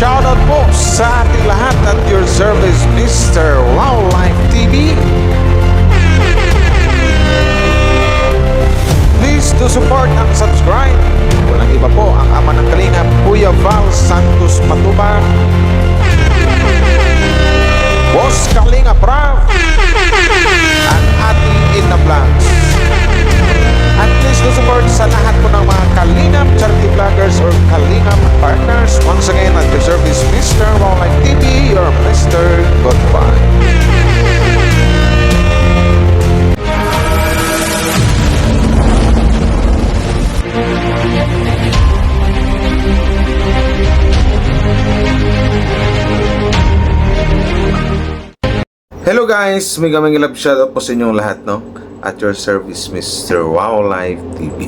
Shoutout po sa ating lahat at your service, Mr. Wildlife TV. Please do support and subscribe. Walang iba po ang ama ng Kalingap, Kuya Val Santos Matubang, Boss Kalingap Raf, at ating Inna Vlogs. At please do support sa lahat po ng mga Kalingap charity vloggers or Kalingap partners. Once again, at your service, Mr. Wildlife TV, your Mr. Goodbye. Hello guys, may gaming love shoutout po sa inyong lahat, no? At your service, Mr. Wildlife TV.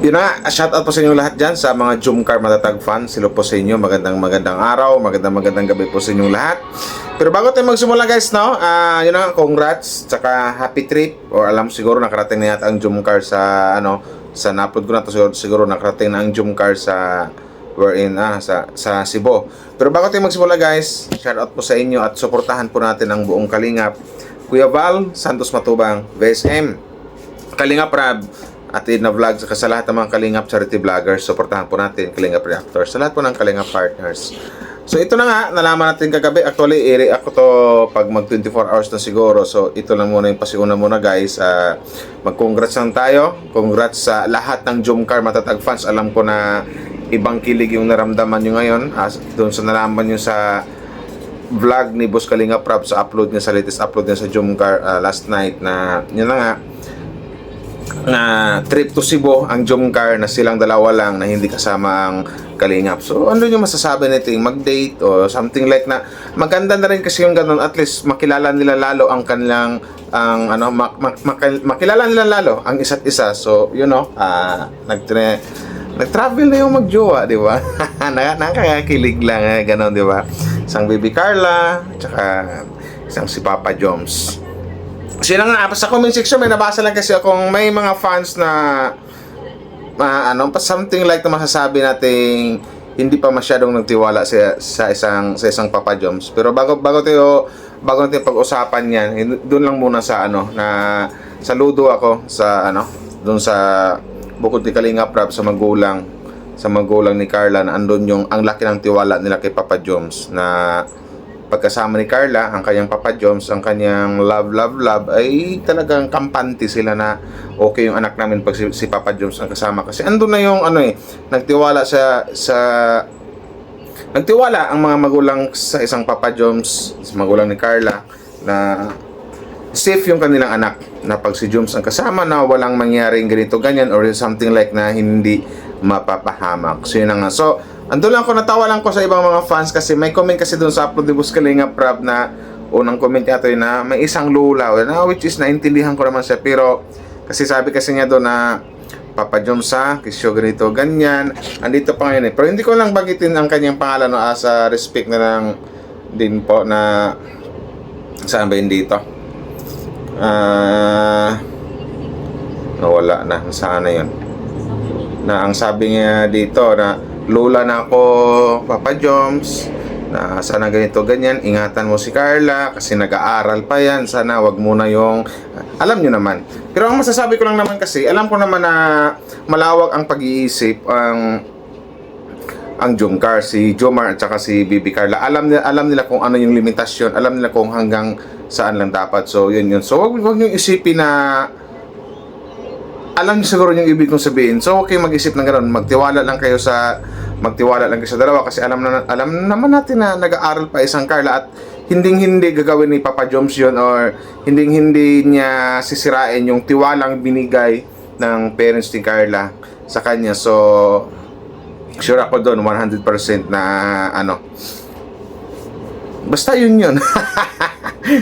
Yun na, shoutout po sa inyong lahat dyan sa mga Jumcar Matatag fans. Hello po sa inyo, magandang araw, magandang gabi po sa inyong lahat. Pero bago tayo magsimula guys, no? Yun na, congrats, tsaka happy trip. Or alam siguro nakarating na yata ang Jumcar sa, sa na-upload ko na to, siguro nakarating na ang Jumcar sa sa Cebu. Pero bago tayo magsimula guys, shoutout po sa inyo at suportahan po natin ang buong Kalingap, Kuya Val Santos Matubang, VSM, Kalingap Rab, at Inna Vlogs, sa lahat ng mga Kalingap charity vloggers. Suportahan po natin Kalingap Reactors, sa lahat po ng Kalingap partners. So ito na nga, nalaman natin kagabi. Actually, i-react ko to pag mag 24 hours na siguro. So ito lang muna yung pasiuna muna guys. Mag-congrats lang tayo. Congrats sa lahat ng Jumcar Matatag fans. Alam ko na ibang kilig yung naramdaman nyo ngayon. Doon sa nalaman nyo sa vlog ni Boss Kalingap Rap, sa upload niya, sa latest upload niya sa Jumcar last night, na yun na nga, na trip to Cebu ang Jumcar, na silang dalawa lang, na hindi kasama ang Kalingap. So ano yung masasabi nito, mag-date o something like na maganda na rin kasi yung ganun, at least makilala nila lalo ang kanilang makilala nila lalo ang isa't isa. So you know, nag-travel na yung magjowa, di ba? Nakakakilig lang, gano'n, di ba? Isang baby Carla, tsaka isang si Papa Joms. Kasi lang nga, sa comment section may nabasa lang kasi akong may mga fans na something like na masasabi nating hindi pa masyadong nagtiwala sa isang Papa Joms. Pero bago natin pag-usapan yan, doon lang muna sa na saludo ako sa doon sa bukod ni Kalingap Rap, sa magulang ni Carla, na andun yung ang laki ng tiwala nila kay Papa Joms, na pagkasama ni Carla, ang kanyang Papa Joms, ang kanyang love ay talagang kampante sila na okay yung anak namin pag si Papa Joms ang kasama. Kasi andun na yung nagtiwala nagtiwala ang mga magulang sa isang Papa Joms, sa magulang ni Carla, na safe yung kanilang anak, na pag si Joms ang kasama, na walang mangyaring ganito ganyan or something like na hindi mapapahamak. So yun na nga. So ando lang ako, natawa lang ko sa ibang mga fans kasi may comment kasi doon sa upload ni Boss Kalingap Rap, na unang comment niya ito na may isang lulaw, which is naintindihan ko naman siya, pero kasi sabi kasi niya doon na Papa Joms kisyo ganito ganyan, andito pa ngayon pero hindi ko lang bagitin ang kanyang pangalan, as a respect na lang din po, na saan ba yun dito, nawala na, saan na yun, na ang sabi niya dito na lola na ako Papa Joms, na sana ganito ganyan, ingatan mo si Carla kasi nag-aaral pa yan, sana wag muna yung alam nyo naman. Pero ang masasabi ko lang naman, kasi alam ko naman na malawak ang pag-iisip ang Jumcar, si Jomar at saka si Bibi Carla. Alam nila kung ano yung limitasyon, alam nila kung hanggang saan lang dapat. So yun. So wag nyo isipin na alam niyo siguro yung ibig kong sabihin. So okay, mag-isip ng ganoon. Magtiwala lang kayo sa dalawa, kasi alam naman natin na nag-aaral pa isang Carla, at hindi gagawin ni Papa Joms yun, or hindi niya sisirain yung tiwalang binigay ng parents ni Carla sa kanya. So sure ako doon 100% na basta yun.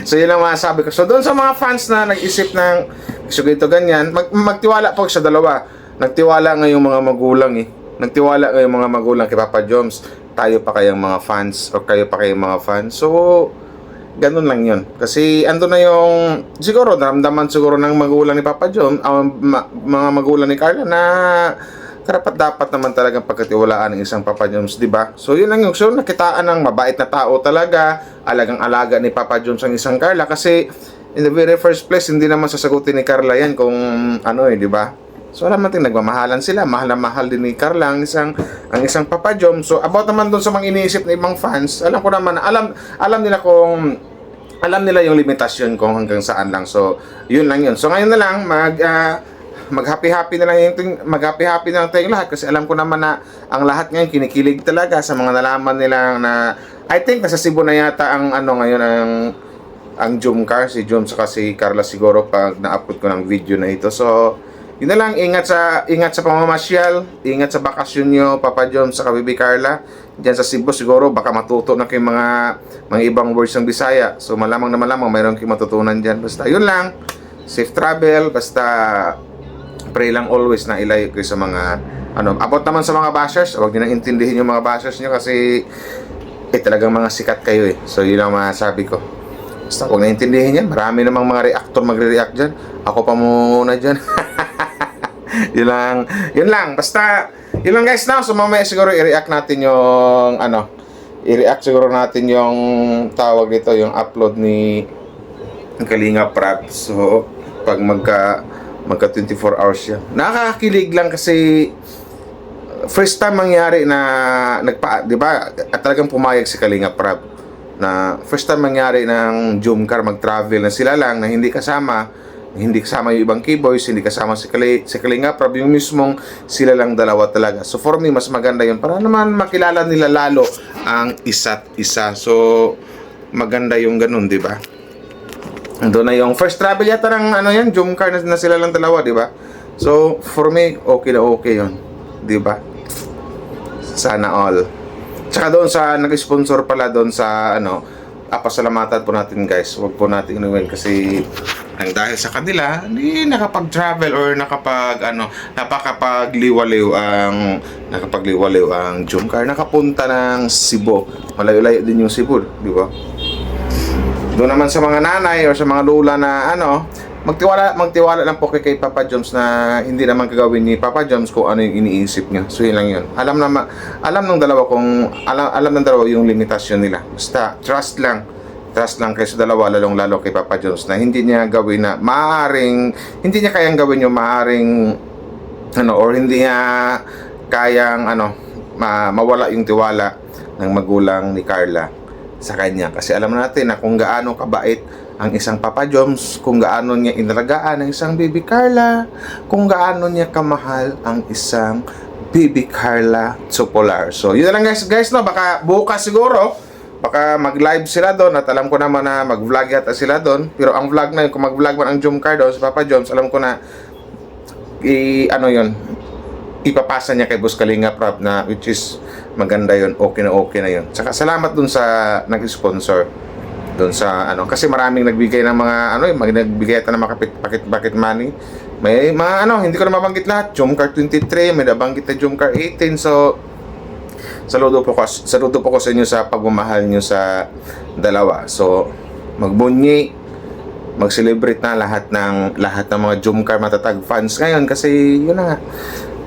So yun lang masasabi ko. So doon sa mga fans na nag-isip ng so ganito ganyan, magtiwala po sa dalawa. Nagtiwala ngayong mga magulang Nagtiwala ngayong mga magulang kay Papa Joms. Tayo pa kayang mga fans, o kayo pa kayang mga fans. So ganun lang yun. Kasi ando na yung siguro naramdaman siguro ng magulang ni Papa Joms, mga magulang ni Carla, na karapat dapat naman talagang pagkatiwalaan ng isang Papa Joms, di ba? So yun lang yung so nakitaan ng mabait na tao talaga, alagang-alaga ni Papa Joms ang isang Carla kasi in the very first place hindi naman sasagutin ni Carla yan kung ano di ba? So alam natin nagmamahalan sila, mahal na mahal din ni Carla ang isang Papa Joms. So about naman doon sa mga iniisip ng ibang fans, alam ko naman alam nila kung alam nila yung limitasyon kung hanggang saan lang. So yun lang yun. So ngayon na lang mag-happy-happy na lang mag-happy-happy na lang tayong lahat kasi alam ko naman na ang lahat ngayon kinikilig talaga sa mga nalaman nila na I think nasa Cebu na yata ang ano ngayon ang Jomcar, si Jom saka si Carla siguro pag na-upload ko ng video na ito. So yun na lang, ingat sa pamamasyal, ingat sa bakasyon nyo Papa Jom saka Bibi Carla diyan sa Cebu. Siguro baka matuto na kayo mga ibang words ng Bisaya. So malamang na malamang mayroon kayong matutunan diyan. Basta yun lang, safe travel, basta pray lang always na ilayo kayo sa mga about naman sa mga bashers, huwag niyo nang intindihin yung mga bashers niyo kasi talagang mga sikat kayo So yun ang masasabi ko. Basta huwag na intindihin yan, marami namang mga reactor magre-react dyan, ako pa muna dyan. yun lang, basta yun lang guys now. So mamaya siguro i-react natin yung tawag dito, yung upload ni Kalinga Prab. So pag magka 24 hours siya. Nakakakilig lang kasi first time mangyari na di ba? At talagang pumayag si Kalinga Prab na first time mangyari ng Jomcar mag-travel na sila lang na hindi kasama yung ibang keyboys, hindi kasama si Kalinga Prab, yung mismong sila lang dalawa talaga. So for me mas maganda yun para naman makilala nila lalo ang isa't isa. So maganda yung ganun, di ba? Doon na yung first travel yata ng yan, Jomcar na sila lang dalawa, di ba? So, for me, okay na okay yun. Di ba? Sana all. Tsaka doon sa nag-sponsor pala doon sa pasalamatan po natin guys. Huwag po natin inuwin kasi dahil sa kanila, hindi nakapag-travel or nakapagliwaliw ang Jomcar. Nakapunta ng Cebu. Malayo-layo din yung Cebu, di ba? Doon naman sa mga nanay o sa mga lula na magtiwala lang po kay Papa Joms na hindi naman gagawin ni Papa Joms kung ano yung iniisip niya. So yun lang yun. Alam ng dalawa yung limitasyon nila. Basta trust lang kayo sa dalawa, lalo kay Papa Joms na hindi niya gawin na hindi niya kayang gawin yung or hindi niya kayang mawala yung tiwala ng magulang ni Carla sa kanya. Kasi alam natin na kung gaano kabait ang isang Papa Joms, kung gaano niya inalagaan ang isang Bibi Carla, kung gaano niya kamahal ang isang Bibi Carla Tsupolar. So yun na lang guys no, baka bukas siguro baka mag-live sila doon at alam ko naman na mag-vlog yata sila doon. Pero ang vlog na yun, kung mag-vlog man ang Jomcar doon sa Papa Joms, alam ko na ipapasa niya kay Boss Kalinga Prab na which is maganda yun, okay na yun. Saka salamat dun sa nag-sponsor dun sa kasi maraming nagbigay ng mga nagbigay ata ng mga pocket money. May mga hindi ko na mabanggit lahat. Jomcar 23, may nabanggit na Jomcar 18. So saludo po ko sa inyo sa pagmamahal nyo sa dalawa. So magbunyi, mag-celebrate na lahat ng mga Jomcar matatag fans ngayon kasi yun na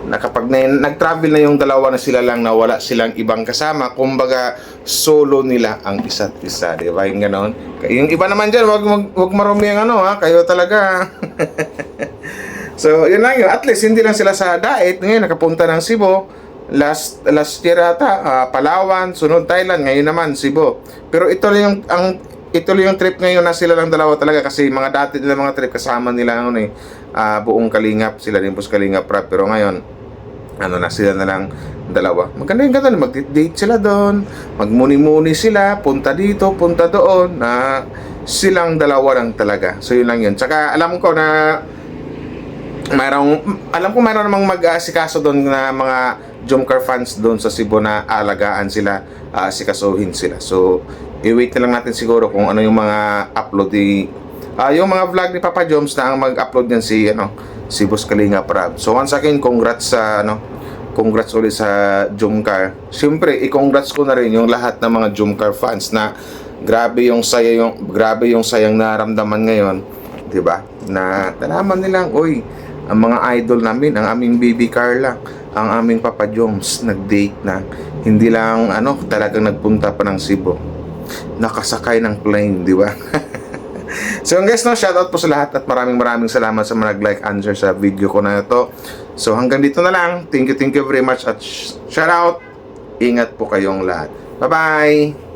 nga, kapag nag-travel na yung dalawa na sila lang na wala silang ibang kasama, kumbaga solo nila ang isa't isa, di ba? Yung ganon. Yung iba naman dyan, wag marumi ang kayo talaga. So yun lang yun, at least hindi lang sila sa diet. Ngayon nakapunta ng Cebu, last year ata Palawan, sunod Thailand, ngayon naman Cebu. Pero ito lang yung trip ngayon na sila lang dalawa talaga kasi mga dati nila mga trip kasama nila buong Kalingap, sila din po sa Kalingap Prab. Pero ngayon sila na lang dalawa. Maganda yung ganda, mag-date sila doon, magmuni-muni sila, punta dito, punta doon, na silang dalawa lang talaga. So yun lang yun. Tsaka alam ko mayroon namang mag-asikaso doon na mga Jomcar fans doon sa Cebu na alagaan sila, asikasuhin sila. So i-wait na lang natin siguro kung ano yung mga upload yung mga vlog ni Papa Joms na ang mag-upload niyan si Boss Kalinga Prab. So once again, congrats ulit sa Jomcar. Siyempre, i-congrats ko na rin yung lahat ng mga Jomcar fans na grabe yung sayang naramdaman ngayon, 'di ba? Na nalaman nilang, ang mga idol namin, ang aming Bibi Carla ang aming Papa Joms nag-date na. Hindi lang talagang nagpunta pa ng Cebu. Nakasakay ng plane, di ba? So guys, shoutout po sa lahat at maraming salamat sa mga nag-like and share sa video ko na ito. So hanggang dito na lang. Thank you very much at shoutout. Ingat po kayong lahat. Bye-bye!